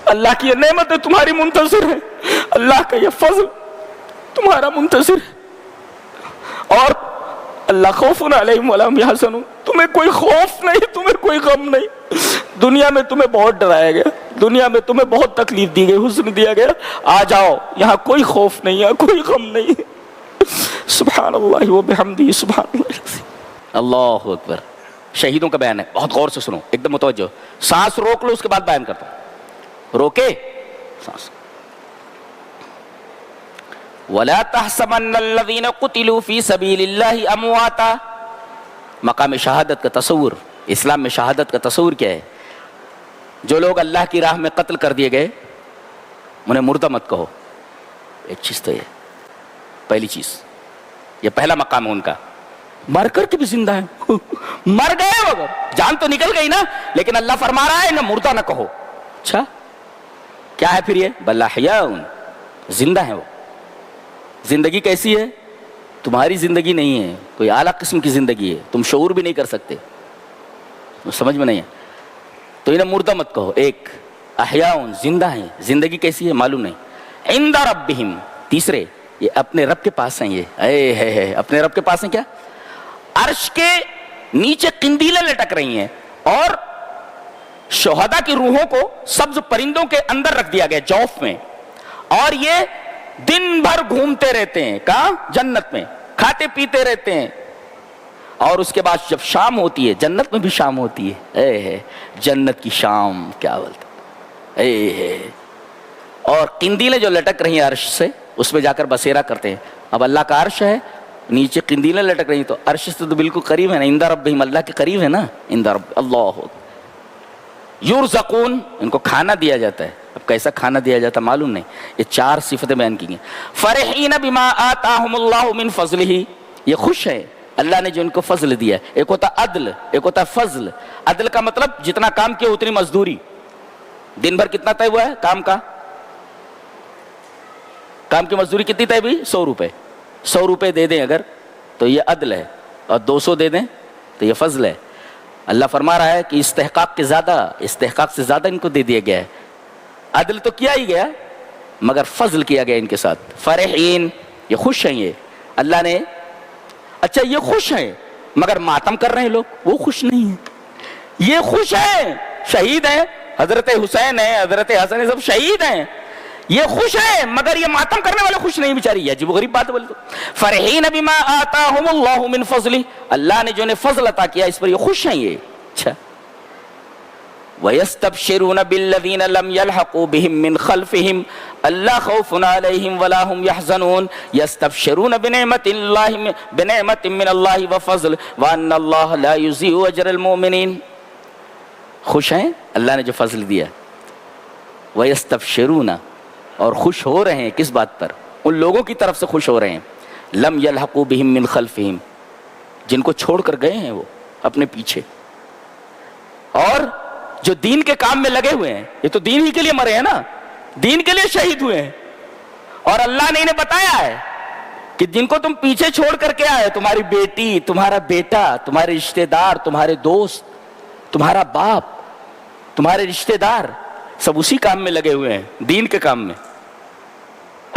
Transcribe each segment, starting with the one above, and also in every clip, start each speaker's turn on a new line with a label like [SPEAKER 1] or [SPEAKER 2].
[SPEAKER 1] اللہ کی یہ نعمتیں تمہاری منتظر ہیں، اللہ کا یہ فضل تمہارا منتظر ہے۔ اور اللہ خوف علیہم ولا ہم یحزنون، تمہیں کوئی خوف نہیں، تمہیں کوئی غم نہیں۔ دنیا میں تمہیں بہت ڈرایا گیا، دنیا میں تمہیں بہت تکلیف دی گئی، حزن دیا گیا، آ جاؤ یہاں کوئی خوف نہیں ہے، کوئی غم نہیں ہے۔ سبحان اللہ و بحمدہ سبحان اللہ العظیم۔
[SPEAKER 2] اللہ اکبر۔ شہیدوں کا بیان ہے، بہت غور سے سنو، ایک دم متوجہ، سانس روک لو، اس کے بعد بیان کرتا ہوں۔ روکے سانس۔ وَلَا تَحْسَبَنَّ الَّذِينَ قُتِلُوا فِي سَبِيلِ اللَّهِ أَمْوَاتًا۔ مقام شہادت کا تصور، اسلام میں شہادت کا تصور کیا ہے؟ جو لوگ اللہ کی راہ میں قتل کر دیے گئے انہیں مردہ مت کہو۔ ایک چیز تو یہ پہلی چیز، یہ پہلا مقام ہے ان کا، مر کر کے بھی زندہ ہیں، مر گئے مگر جان تو نکل گئی نا، لیکن اللہ فرما رہا ہے نہ مردہ نہ کہو۔ اچھا کیا ہے پھر یہ؟ بل احیاء، زندہ ہیں وہ۔ زندگی کیسی ہے؟ تمہاری زندگی نہیں ہے، کوئی اعلیٰ قسم کی زندگی ہے، تم شعور بھی نہیں کر سکتے، سمجھ میں نہیں ہے، تو انہیں مردہ مت کہو۔ ایک احیاء، زندہ ہیں، زندگی کیسی ہے معلوم نہیں۔ عند ربہم، تیسرے یہ اپنے رب کے پاس ہیں، یہ ہے اپنے رب کے پاس ہیں۔ کیا؟ عرش کے نیچے قندیلیں لٹک رہی ہیں اور شہداء کی روحوں کو سبز پرندوں کے اندر رکھ دیا گیا، جوف میں، اور یہ دن بھر گھومتے رہتے ہیں، کہاں؟ جنت میں، کھاتے پیتے رہتے ہیں۔ اور اس کے بعد جب شام ہوتی ہے، جنت میں بھی شام ہوتی ہے، جنت کی شام کیا بولتے ہیں، اور قندیلیں جو لٹک رہی ہیں عرش سے، اس میں جا کر بسیرا کرتے ہیں۔ اب اللہ کا عرش ہے، نیچے قندیلیں لٹک رہی ہیں، تو عرش سے تو بالکل قریب ہے نا، عند ربہم، اللہ کے قریب ہے نا، عند رب اللہ۔ یرزقون، ان کو کھانا دیا جاتا ہے۔ اب کیسا کھانا دیا جاتا معلوم نہیں، یہ چار صفتیں بیان کی ہیں۔ فرحین بما آتاہم اللہ من فضلہ، یہ خوش ہے اللہ نے جو ان کو فضل دیا۔ ایک ہوتا عدل، ایک ہوتا فضل۔ عدل کا مطلب جتنا کام کیا اتنی مزدوری، دن بھر کتنا طے ہوا ہے کام کا، کام کی مزدوری کتنی طے ہوئی؟ 100 روپے، 100 روپے دے دیں اگر تو یہ عدل ہے، اور 200 دے دیں تو یہ فضل ہے۔ اللہ فرما رہا ہے کہ استحقاق سے زیادہ ان کو دے دیا گیا ہے۔ عدل تو کیا ہی گیا مگر فضل کیا گیا ان کے ساتھ۔ فرحین، یہ خوش ہیں یہ اللہ نے۔ اچھا یہ خوش ہیں مگر ماتم کر رہے ہیں لوگ، وہ خوش نہیں ہیں۔ یہ خوش ہیں، شہید ہیں، حضرت حسین ہیں، حضرت حسن ہیں، سب شہید ہیں، یہ خوش ہیں مگر یہ ماتم کرنے والے خوش نہیں بیچاری۔ یہ عجیب و غریب بات ہے بولے تو۔ فرحین بما آتاہم اللہ من فضلہ، اللہ نے جو انہیں فضل عطا کیا اس پر یہ خوش ہیں یہ۔ اچھا وَيَسْتَبْشِرُونَ بِالَّذِينَ لَمْ يَلْحَقُوا بِهِم مِّنْ خَلْفِهِمْ أَلَّا خَوْفٌ عَلَيْهِمْ وَلَا هُمْ يَحْزَنُونَ يَسْتَبْشِرُونَ بِنِعْمَةٍ مِّنَ اللَّهِ وَفَضْلٍ وَأَنَّ اللَّهَ لَا يُضِيعُ أَجْرَ الْمُؤْمِنِينَ۔ خوش ہیں اللہ نے جو فضل دیا۔ وَيَسْتَبْشِرُونَ، اور خوش ہو رہے ہیں کس بات پر؟ ان لوگوں کی طرف سے خوش ہو رہے ہیں لم يلحقوا بهم من خلفهم، جن کو چھوڑ کر گئے ہیں وہ اپنے پیچھے، اور جو دین کے کام میں لگے ہوئے ہیں، یہ تو دین ہی کے لیے مرے ہیں نا، دین کے لیے شہید ہوئے ہیں، اور اللہ نے انہیں بتایا ہے کہ جن کو تم پیچھے چھوڑ کر کے آئے، تمہاری بیٹی، تمہارا بیٹا، تمہارے رشتہ دار، تمہارے دوست، تمہارا باپ، تمہارے رشتہ دار، سب اسی کام میں لگے ہوئے ہیں، دین کے کام میں۔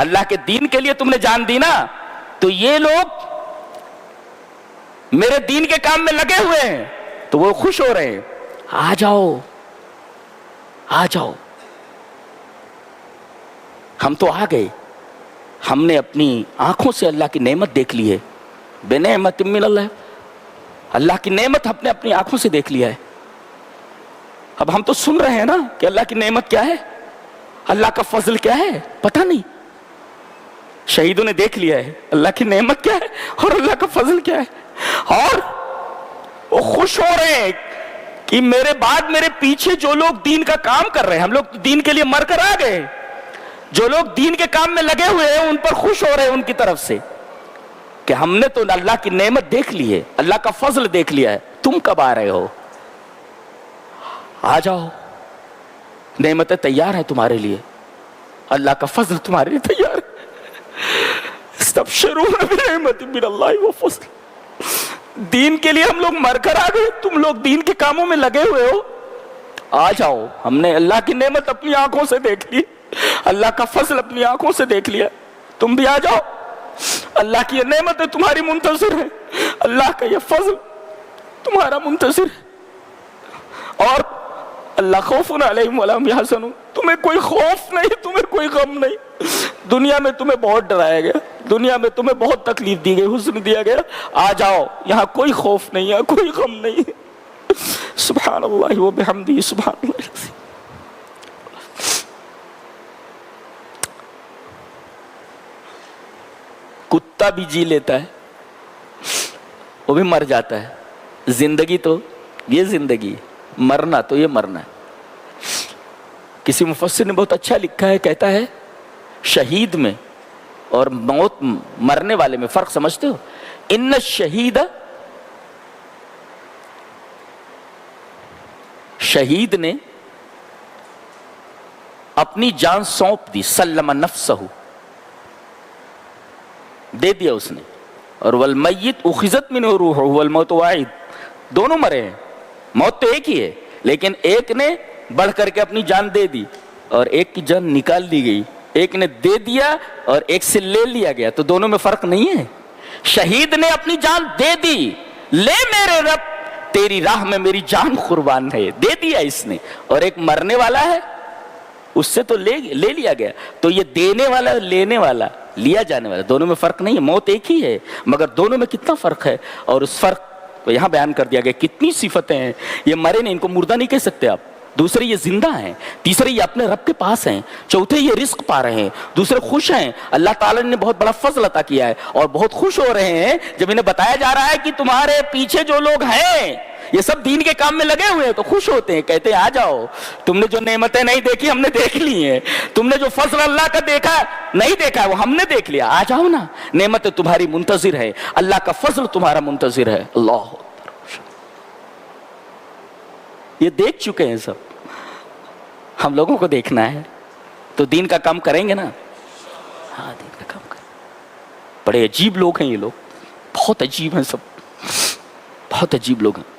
[SPEAKER 2] اللہ کے دین کے لیے تم نے جان دی نا، تو یہ لوگ میرے دین کے کام میں لگے ہوئے ہیں، تو وہ خوش ہو رہے ہیں۔ آ جاؤ آ جاؤ، ہم تو آ گئے، ہم نے اپنی آنکھوں سے اللہ کی نعمت دیکھ لی ہے۔ بنعمت من اللہ، اللہ کی نعمت ہم نے اپنی آنکھوں سے دیکھ لیا ہے۔ اب ہم تو سن رہے ہیں نا کہ اللہ کی نعمت کیا ہے، اللہ کا فضل کیا ہے، پتہ نہیں۔ شہیدوں نے دیکھ لیا ہے اللہ کی نعمت کیا ہے اور اللہ کا فضل کیا ہے، اور وہ خوش ہو رہے ہیں کہ میرے بعد میرے پیچھے جو لوگ دین کا کام کر رہے ہیں، ہم لوگ دین کے لیے مر کر آ گئے، جو لوگ دین کے کام میں لگے ہوئے ہیں ان پر خوش ہو رہے ہیں ان کی طرف سے کہ ہم نے تو اللہ کی نعمت دیکھ لی ہے، اللہ کا فضل دیکھ لیا ہے، تم کب آ رہے ہو؟ آ جاؤ، نعمتیں تیار ہیں تمہارے لیے، اللہ کا فضل تمہارے لیے تیار ہے۔ استبشرون بنعمت من اللہ وفضل، دین کے لیے ہم لوگ مر کر آ گئے، تم لوگ دین کے کاموں میں لگے ہوئے ہو،
[SPEAKER 1] آ جاؤ. ہم نے اللہ کی نعمت اپنی آنکھوں سے دیکھ لی, اللہ کا فضل اپنی آنکھوں سے دیکھ لیا, تم بھی آ جاؤ. اللہ کی یہ نعمتیں تمہاری منتظر ہیں, اللہ کا یہ فضل تمہارا منتظر ہے. اور اللہ خوف علیہم ولا هم يحزنون, تمہیں کوئی خوف نہیں, تمہیں کوئی غم نہیں. دنیا میں تمہیں بہت ڈرایا گیا, دنیا میں تمہیں بہت تکلیف دی گئی, حزن دیا گیا. آ جاؤ, یہاں کوئی خوف نہیں, یہاں کوئی غم نہیں. سبحان اللہ و بحمدہ, سبحان اللہ. کتا بھی جی لیتا ہے, وہ بھی مر جاتا ہے. زندگی تو یہ زندگی, مرنا تو یہ مرنا ہے. کسی مفسر نے بہت اچھا لکھا ہے, کہتا ہے شہید میں اور موت مرنے والے میں فرق سمجھتے ہو؟ ان الشہید, شہید نے اپنی جان سونپ دی, سلم نفسہ, دے دیا اس نے. اور والمیت اخذت منہ روحہ والموت واحد, دونوں مرے ہیں, موت تو ایک ہی ہے, لیکن ایک نے بڑھ کر کے اپنی جان دے دی اور ایک کی جان نکال دی گئی. ایک نے دے دیا اور ایک سے لے لیا گیا, تو دونوں میں فرق نہیں ہے. شہید نے اپنی جان دے دی, لے میرے رب تیری راہ میں میری جان قربان ہے, دے دیا اس نے. اور ایک مرنے والا ہے, اس سے تو لے لیا گیا. تو یہ دینے والا, لینے والا, لیا جانے والا, دونوں میں فرق نہیں ہے. موت ایک ہی ہے, مگر دونوں میں کتنا فرق ہے. اور اس فرق کو یہاں بیان کر دیا گیا. کتنی صفتیں ہیں, یہ مرے نہیں, ان کو مردہ نہیں کہہ سکتے آپ. دوسرے یہ زندہ ہیں, تیسرے یہ اپنے رب کے پاس ہیں, چوتھے یہ رزق پا رہے ہیں, دوسرے خوش ہیں. اللہ تعالیٰ نے بہت بڑا فضل عطا کیا ہے اور بہت خوش ہو رہے ہیں جب انہیں بتایا جا رہا ہے کہ تمہارے پیچھے جو لوگ ہیں یہ سب دین کے کام میں لگے ہوئے ہیں. تو خوش ہوتے ہیں, کہتے ہیں آ جاؤ, تم نے جو نعمتیں نہیں دیکھی ہم نے دیکھ لی ہیں, تم نے جو فضل اللہ کا دیکھا نہیں دیکھا وہ ہم نے دیکھ لیا. آ جاؤ نا, نعمتیں تمہاری منتظر ہے, اللہ کا فضل تمہارا منتظر ہے. اللہ یہ دیکھ چکے ہیں سب, ہم لوگوں کو دیکھنا ہے. تو دین کا کام کریں گے نا, ہاں دین کا کام کریں. بڑے عجیب لوگ ہیں یہ لوگ, بہت عجیب ہیں سب, بہت عجیب لوگ ہیں.